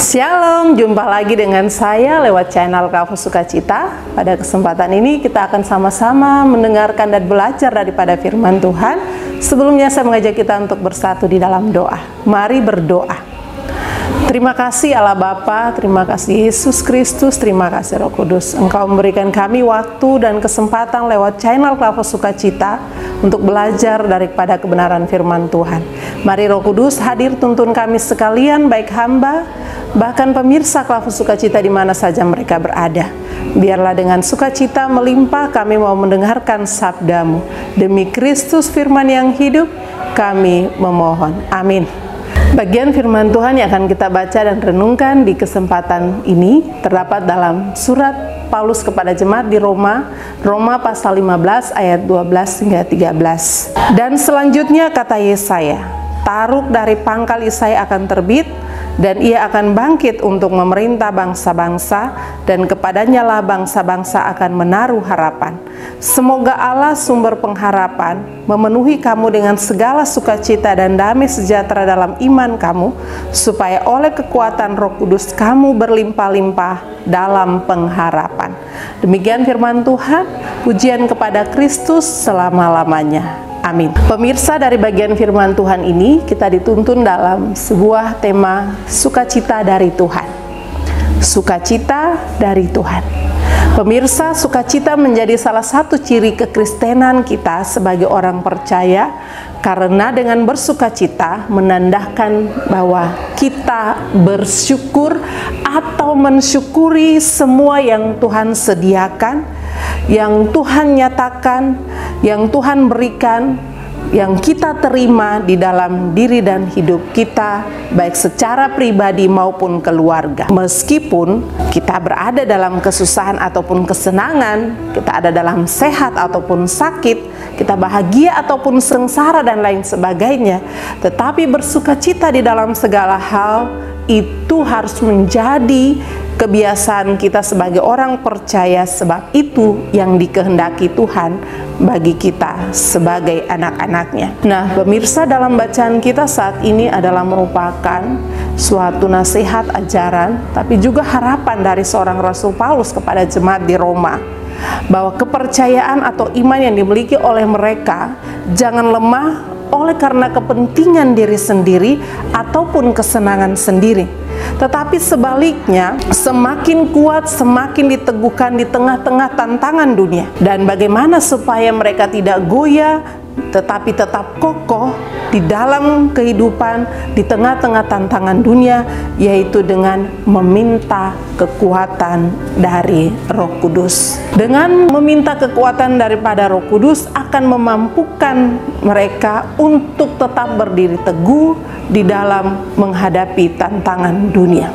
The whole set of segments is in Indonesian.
Shalom, jumpa lagi dengan saya lewat channel Kafus Sukacita. Pada kesempatan ini kita akan sama-sama mendengarkan dan belajar daripada firman Tuhan. Sebelumnya saya mengajak kita untuk bersatu di dalam doa. Mari berdoa. Terima kasih Allah Bapa, terima kasih Yesus Kristus, terima kasih Roh Kudus. Engkau memberikan kami waktu dan kesempatan lewat channel Kafus Sukacita untuk belajar daripada kebenaran firman Tuhan. Mari Roh Kudus hadir tuntun kami sekalian, baik hamba, bahkan pemirsa Kafus Sukacita di mana saja mereka berada. Biarlah dengan sukacita melimpah kami mau mendengarkan sabda-Mu. Demi Kristus firman yang hidup, kami memohon. Amin. Bagian firman Tuhan yang akan kita baca dan renungkan di kesempatan ini terdapat dalam surat Paulus kepada jemaat di Roma pasal 15 ayat 12 hingga 13. Dan selanjutnya kata Yesaya, taruk dari pangkal Yesaya akan terbit, dan ia akan bangkit untuk memerintah bangsa-bangsa, dan kepadanya lah bangsa-bangsa akan menaruh harapan. Semoga Allah sumber pengharapan memenuhi kamu dengan segala sukacita dan damai sejahtera dalam iman kamu, supaya oleh kekuatan Roh Kudus kamu berlimpah-limpah dalam pengharapan. Demikian firman Tuhan, pujian kepada Kristus selama-lamanya. Amin. Pemirsa, dari bagian firman Tuhan ini kita dituntun dalam sebuah tema sukacita dari Tuhan. Sukacita dari Tuhan. Pemirsa, sukacita menjadi salah satu ciri kekristenan kita sebagai orang percaya, karena dengan bersukacita menandakan bahwa kita bersyukur atau mensyukuri semua yang Tuhan sediakan, yang Tuhan nyatakan, yang Tuhan berikan, yang kita terima di dalam diri dan hidup kita, baik secara pribadi maupun keluarga. Meskipun kita berada dalam kesusahan ataupun kesenangan, kita ada dalam sehat ataupun sakit, kita bahagia ataupun sengsara dan lain sebagainya, tetapi bersukacita di dalam segala hal itu harus menjadi kebiasaan kita sebagai orang percaya, sebab itu yang dikehendaki Tuhan bagi kita sebagai anak-anaknya. Nah, pemirsa, dalam bacaan kita saat ini adalah merupakan suatu nasihat ajaran, tapi juga harapan dari seorang Rasul Paulus kepada jemaat di Roma, bahwa kepercayaan atau iman yang dimiliki oleh mereka jangan lemah oleh karena kepentingan diri sendiri ataupun kesenangan sendiri, tetapi sebaliknya semakin kuat, semakin diteguhkan di tengah-tengah tantangan dunia. Dan bagaimana supaya mereka tidak goyah, tetapi tetap kokoh di dalam kehidupan di tengah-tengah tantangan dunia, yaitu dengan meminta kekuatan dari Roh Kudus. Dengan meminta kekuatan daripada Roh Kudus akan memampukan mereka untuk tetap berdiri teguh di dalam menghadapi tantangan dunia.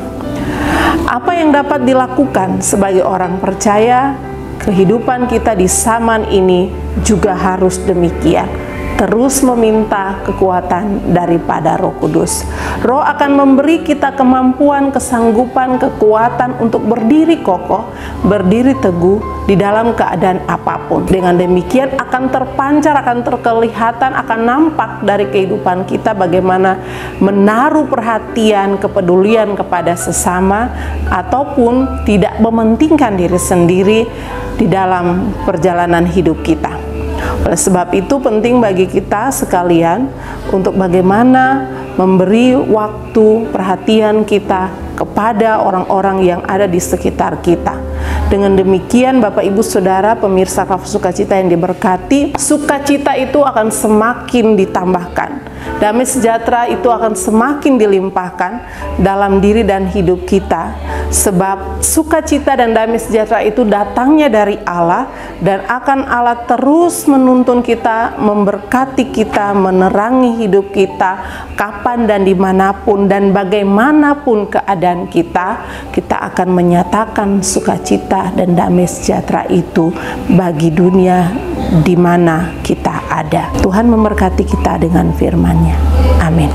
Apa yang dapat dilakukan sebagai orang percaya? Kehidupan kita di zaman ini juga harus demikian. Terus meminta kekuatan daripada Roh Kudus. Roh akan memberi kita kemampuan, kesanggupan, kekuatan untuk berdiri kokoh, berdiri teguh di dalam keadaan apapun. Dengan demikian akan terpancar, akan terkelihatan, akan nampak dari kehidupan kita bagaimana menaruh perhatian, kepedulian kepada sesama, ataupun tidak mementingkan diri sendiri di dalam perjalanan hidup kita. Oleh sebab itu penting bagi kita sekalian untuk bagaimana memberi waktu, perhatian kita kepada orang-orang yang ada di sekitar kita. Dengan demikian Bapak Ibu Saudara pemirsa Kafus Sukacita yang diberkati, sukacita itu akan semakin ditambahkan. Damai sejahtera itu akan semakin dilimpahkan dalam diri dan hidup kita, sebab sukacita dan damai sejahtera itu datangnya dari Allah, dan akan Allah terus menuntun kita, memberkati kita, menerangi hidup kita kapan dan dimanapun dan bagaimanapun keadaan kita akan menyatakan sukacita dan damai sejahtera itu bagi dunia di mana kita ada. Tuhan memberkati kita dengan firman-Nya. Amin.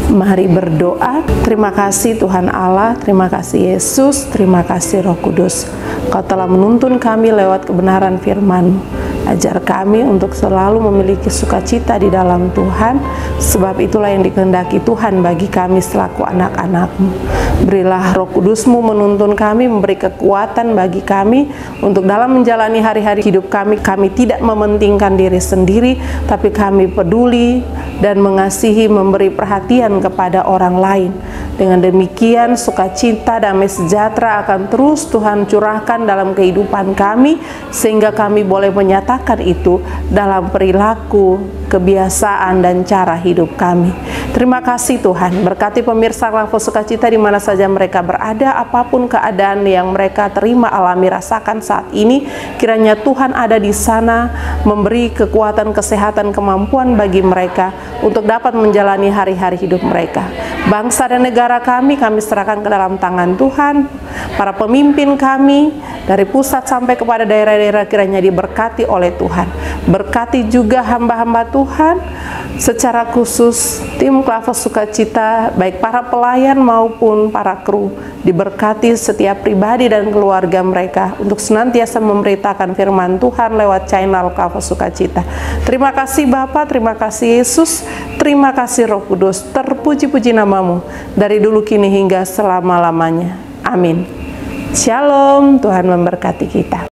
Mari berdoa. Terima kasih Tuhan Allah, terima kasih Yesus, terima kasih Roh Kudus. Kau telah menuntun kami lewat kebenaran firman-Mu. Ajar kami untuk selalu memiliki sukacita di dalam Tuhan, sebab itulah yang dikehendaki Tuhan bagi kami selaku anak-anak-Mu. Berilah Roh Kudus-Mu menuntun kami, memberi kekuatan bagi kami untuk dalam menjalani hari-hari hidup kami. Kami tidak mementingkan diri sendiri, tapi kami peduli dan mengasihi, memberi perhatian kepada orang lain. Dengan demikian, sukacita, damai sejahtera akan terus Tuhan curahkan dalam kehidupan kami, sehingga kami boleh menyatakan itu dalam perilaku, kebiasaan, dan cara hidup kami. Terima kasih Tuhan, berkati pemirsa Kafus Sukacita di mana saja mereka berada, apapun keadaan yang mereka terima, alami, rasakan saat ini, kiranya Tuhan ada di sana, memberi kekuatan, kesehatan, kemampuan bagi mereka untuk dapat menjalani hari-hari hidup mereka. Bangsa dan negara kami serahkan ke dalam tangan Tuhan. Para pemimpin kami, dari pusat sampai kepada daerah-daerah, kiranya diberkati oleh Tuhan. Berkati juga hamba-hamba Tuhan, secara khusus tim Kafus Sukacita, baik para pelayan maupun para kru, diberkati setiap pribadi dan keluarga mereka untuk senantiasa memberitakan firman Tuhan lewat channel Kafus Sukacita. Terima kasih Bapa, terima kasih Yesus, terima kasih Roh Kudus, terpuji-puji nama-Mu dari dulu kini hingga selama-lamanya. Amin. Shalom, Tuhan memberkati kita.